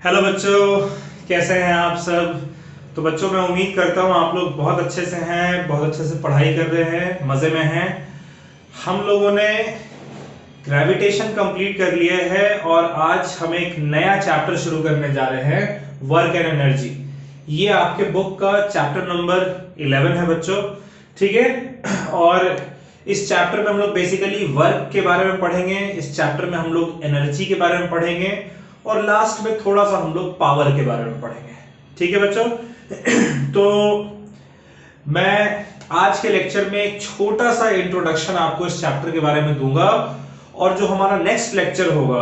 Hello बच्चों, कैसे हैं आप सब। तो बच्चों मैं उम्मीद करता हूँ आप लोग बहुत अच्छे से हैं, बहुत अच्छे से पढ़ाई कर रहे हैं, मज़े में हैं। हम लोगों ने ग्रेविटेशन कंप्लीट कर लिया है और आज हम एक नया चैप्टर शुरू करने जा रहे हैं, वर्क एंड एनर्जी। ये आपके बुक का चैप्टर नंबर 11 है बच्चों, ठीक है। और इस चैप्टर में हम लोग बेसिकली वर्क के बारे में पढ़ेंगे, इस चैप्टर में हम लोग एनर्जी के बारे में पढ़ेंगे और लास्ट में थोड़ा सा हम लोग पावर के बारे में पढ़ेंगे, ठीक है बच्चों। तो मैं आज के लेक्चर में एक छोटा सा इंट्रोडक्शन आपको इस चैप्टर के बारे में दूंगा और जो हमारा नेक्स्ट लेक्चर होगा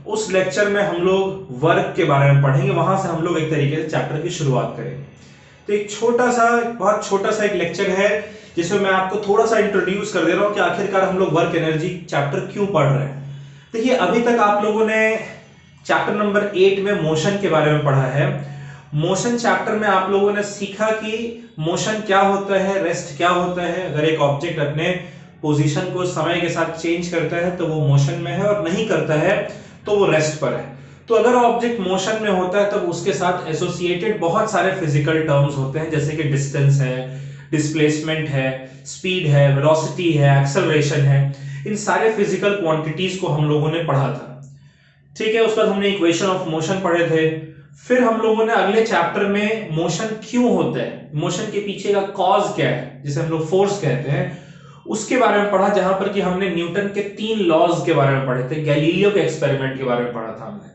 उस लेक्चर में हम लोग वर्क के बारे में पढ़ेंगे, वहां से हम लोग एक तरीके से चैप्टर की शुरुआत करेंगे। तो एक छोटा सा, बहुत छोटा सा एक लेक्चर है जिसमें मैं आपको थोड़ा सा इंट्रोड्यूस कर दे रहा हूं कि आखिरकार हम लोग वर्क एनर्जी चैप्टर क्यों पढ़ रहे हैं। देखिए, अभी तक आप लोगों ने चैप्टर नंबर 8 में मोशन के बारे में पढ़ा है। मोशन चैप्टर में आप लोगों ने सीखा कि मोशन क्या होता है, रेस्ट क्या होता है। अगर एक ऑब्जेक्ट अपने पोजीशन को समय के साथ चेंज करता है तो वो मोशन में है, और नहीं करता है तो वो रेस्ट पर है। तो अगर ऑब्जेक्ट मोशन में होता है तब उसके साथ एसोसिएटेड बहुत सारे फिजिकल टर्म्स होते हैं, जैसे कि डिस्टेंस है, डिस्प्लेसमेंट है, स्पीड है, वेलोसिटी है, एक्सेलरेशन है। इन सारे फिजिकल क्वांटिटीज को हम लोगों ने पढ़ा था, ठीक है। उसके बाद हमने इक्वेशन ऑफ मोशन पढ़े थे। फिर हम लोगों ने अगले चैप्टर में मोशन क्यों होता है, मोशन के पीछे का कॉज क्या है, जिसे हम लोग फोर्स कहते हैं, उसके बारे में पढ़ा। जहां पर कि हमने न्यूटन के 3 लॉज के बारे में पढ़े थे, गैलीलियो के एक्सपेरिमेंट के बारे में पढ़ा था हमने,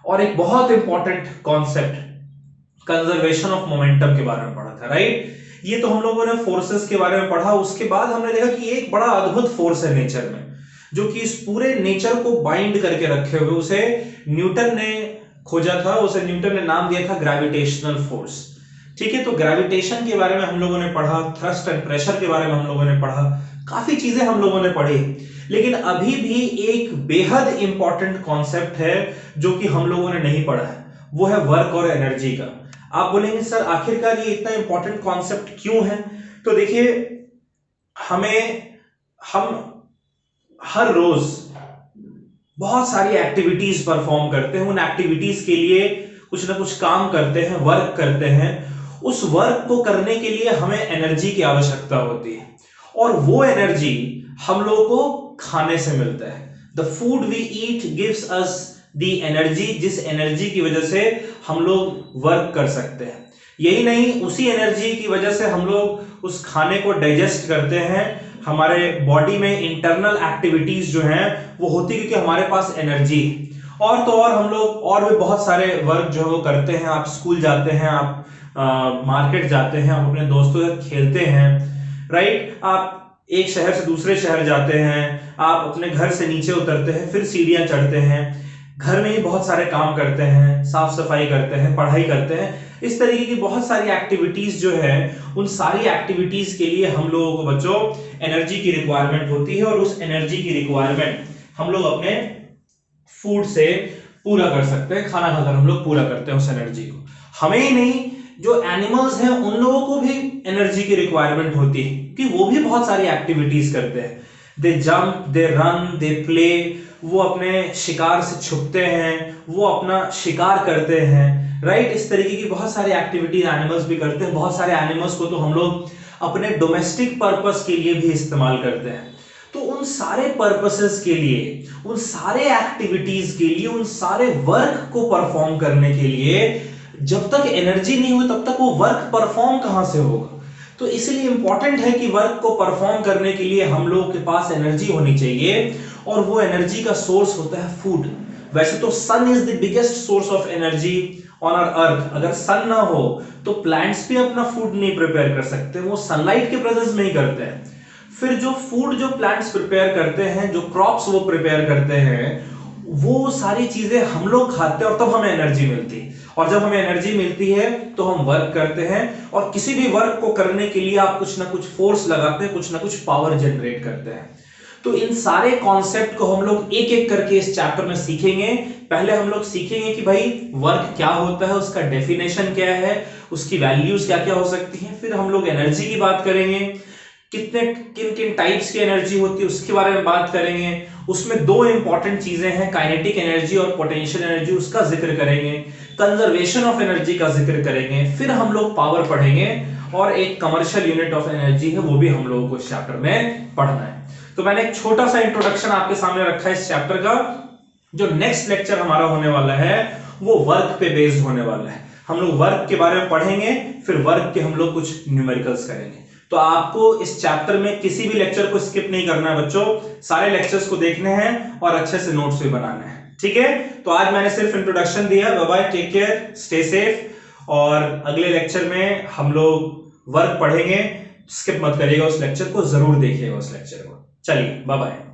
और एक बहुत important concept conservation of momentum के बारे में पढ़ा था, राइट। ये तो हम लोगों ने फोर्सेस के बारे में पढ़ा। उसके बाद हमने देखा कि एक बड़ा अद्भुत फोर्स है नेचर में, जो कि इस पूरे नेचर को बाइंड करके रखे हुए, उसे न्यूटन ने खोजा था, उसे न्यूटन ने नाम दिया था ग्रेविटेशनल फोर्स, ठीक है। तो ग्रेविटेशन के बारे में हम लोगों ने पढ़ा, थ्रस्ट एंड प्रेशर के बारे में हम लोगों ने पढ़ा, काफी चीजें हम लोगों ने पढ़ी। लेकिन अभी भी एक बेहद इंपॉर्टेंट कॉन्सेप्ट है जो कि हम लोगों ने नहीं पढ़ा है, वो है वर्क और एनर्जी का। आप बोलेंगे सर आखिरकार ये इतना इंपॉर्टेंट कॉन्सेप्ट क्यों है। तो देखिए, हम हर रोज बहुत सारी एक्टिविटीज परफॉर्म करते हैं, उन एक्टिविटीज के लिए कुछ ना कुछ काम करते हैं, वर्क करते हैं। उस वर्क को करने के लिए हमें एनर्जी की आवश्यकता होती है, और वो एनर्जी हम लोगों को खाने से मिलता है। The food we eat gives us the energy, जिस एनर्जी की वजह से हम लोग वर्क कर सकते हैं। यही नहीं, उसी एनर्जी की वजह से हम लोग उस खाने को डाइजेस्ट करते हैं। हमारे बॉडी में इंटरनल एक्टिविटीज जो हैं वो होती है क्योंकि हमारे पास एनर्जी है। और तो और हम लोग और भी बहुत सारे वर्क जो है वो करते हैं। आप स्कूल जाते हैं, आप मार्केट जाते हैं, आप अपने दोस्तों से खेलते हैं, राइट। आप एक शहर से दूसरे शहर जाते हैं, आप अपने घर से नीचे उतरते हैं, फिर सीढ़ियां चढ़ते हैं, घर में ही बहुत सारे काम करते हैं, साफ सफाई करते हैं, पढ़ाई करते हैं। इस तरीके की बहुत सारी एक्टिविटीज जो है, उन सारी एक्टिविटीज के लिए हम लोगों को बच्चों एनर्जी की रिक्वायरमेंट होती है, और उस एनर्जी की रिक्वायरमेंट हम लोग अपने फूड से पूरा कर सकते हैं। खाना खाकर हम लोग पूरा करते हैं उस एनर्जी को। हमें ही नहीं, जो एनिमल्स हैं उन लोगों को भी एनर्जी की रिक्वायरमेंट होती है कि वो भी बहुत सारी एक्टिविटीज करते हैं। They jump, they run, they play, वो अपने शिकार से छुपते हैं, वो अपना शिकार करते हैं, राइट। इस तरीके की बहुत सारी एक्टिविटीज एनिमल्स भी करते हैं। बहुत सारे एनिमल्स को तो हम लोग अपने डोमेस्टिक पर्पस के लिए भी इस्तेमाल करते हैं। तो उन सारे पर्पसेस के लिए, उन सारे एक्टिविटीज के लिए, उन सारे वर्क को परफॉर्म करने के लिए जब तक एनर्जी नहीं हुई तब तक वो वर्क परफॉर्म कहां से होगा। तो इसलिए इंपॉर्टेंट है कि वर्क को परफॉर्म करने के लिए हम लोगों के पास एनर्जी होनी चाहिए, और वो एनर्जी का सोर्स होता है फूड। वैसे तो sun is the biggest source of energy on our earth. अगर सन ना हो तो प्लांट्स भी अपना फूड नहीं प्रिपेयर कर सकते, वो सनलाइट के प्रेजेंस में ही करते हैं। फिर जो फूड जो प्लांट्स प्रिपेयर करते हैं, जो क्रॉप्स वो प्रिपेयर करते हैं, वो सारी चीजें हम लोग खाते हैं और तब हमें एनर्जी मिलती है। और जब हमें एनर्जी मिलती है तो हम वर्क करते हैं, और किसी भी वर्क को करने के लिए आप कुछ ना कुछ फोर्स लगाते हैं, कुछ ना कुछ पावर जनरेट करते हैं। तो इन सारे कॉन्सेप्ट को हम लोग एक एक करके इस चैप्टर में सीखेंगे। पहले हम लोग सीखेंगे कि भाई वर्क क्या होता है, उसका डेफिनेशन क्या है, उसकी वैल्यूज क्या क्या हो सकती हैं। फिर हम लोग एनर्जी की बात करेंगे, किन किन टाइप्स की एनर्जी होती है उसके बारे में बात करेंगे। उसमें दो इंपॉर्टेंट चीजें हैं, काइनेटिक एनर्जी और पोटेंशियल एनर्जी, उसका जिक्र करेंगे। कंजर्वेशन ऑफ एनर्जी का जिक्र करेंगे, फिर हम लोग पावर पढ़ेंगे और एक कमर्शियल यूनिट ऑफ एनर्जी है वो भी हम लोगों को इस चैप्टर में पढ़ना है। तो मैंने एक छोटा सा इंट्रोडक्शन आपके सामने रखा है इस चैप्टर का। जो नेक्स्ट लेक्चर हमारा होने वाला है वो वर्क पे बेस्ड होने वाला है। हम लोग वर्क के बारे में पढ़ेंगे, फिर वर्क के हम लोग कुछ न्यूमेरिकल्स करेंगे। तो आपको इस चैप्टर में किसी भी लेक्चर को स्किप नहीं करना है बच्चों, सारे लेक्चर्स को देखने हैं और अच्छे से नोट्स भी बनाने हैं, ठीक है। तो आज मैंने सिर्फ इंट्रोडक्शन दिया। Bye bye, take care, stay safe. और अगले लेक्चर में हम लोग वर्क पढ़ेंगे, स्किप मत करिएगा उस लेक्चर को, जरूर देखिएगा उस लेक्चर को। चलिए बाय बाय।